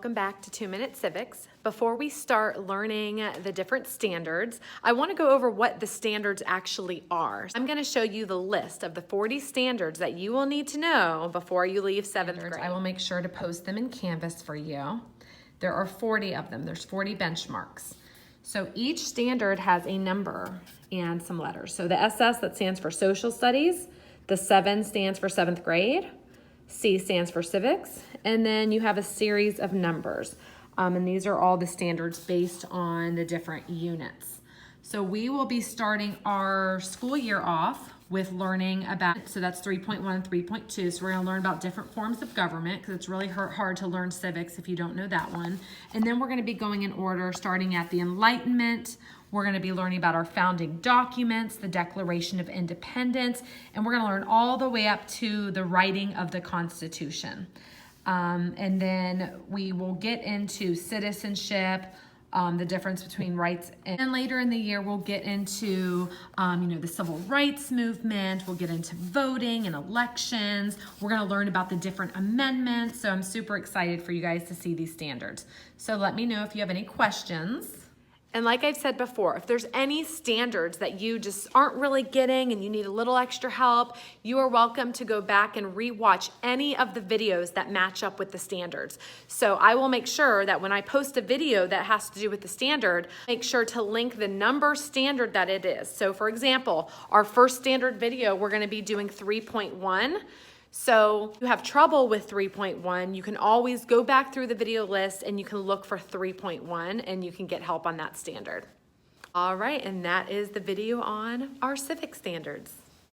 Welcome back to 2-Minute Civics. Before we start learning the different standards, I want to go over what the standards actually are. I'm going to show you the list of the 40 standards that you will need to know before you leave 7th grade. I will make sure to post them in Canvas for you. There are 40 of them. There's 40 benchmarks. So each standard has a number and some letters. So the SS, that stands for Social Studies. The 7 stands for 7th grade. C stands for Civics, and then you have a series of numbers. And these are all the standards based on the different units. So we will be starting our school year off with learning about, so that's 3.1 and 3.2. So we're gonna learn about different forms of government because it's really hard to learn civics if you don't know that one. And then we're gonna be going in order, starting at the Enlightenment. We're going to be learning about our founding documents, the Declaration of Independence, and we're going to learn all the way up to the writing of the Constitution. And then we will get into citizenship, the difference between rights, and later in the year we'll get into the civil rights movement. We'll get into voting and elections. We're going to learn about the different amendments. So I'm super excited for you guys to see these standards. So let me know if you have any questions. And like I've said before, if there's any standards that you just aren't really getting and you need a little extra help, you are welcome to go back and rewatch any of the videos that match up with the standards. So I will make sure that when I post a video that has to do with the standard, make sure to link the number standard that it is. So for example, our first standard video, we're going to be doing 3.1. So if you have trouble with 3.1, you can always go back through the video list and you can look for 3.1 and you can get help on that standard. All right, and that is the video on our civic standards.